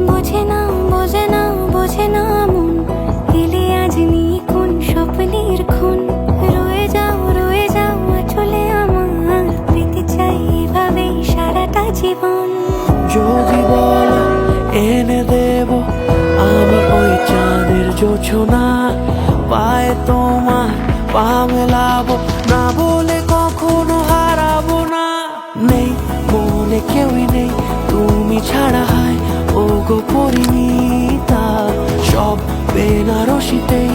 বোঝে না বোঝে না বোঝে না মন, এলে আজ নিখুন স্বপ্নের খুন। রয়ে যাও চলে আমার, পেতে চাই এভাবেই সারাটা জীবন। যদি বলো এনে দেব আমি ওই চাঁদের জোছনা, পায়ে তোমার পা মেলাবো, না বলে কখনো হারাবো না। নেই মনে কেউই নেই তুমি ছাড়া, হায় ও গো পরিণীতা, সব বেনারসিতেই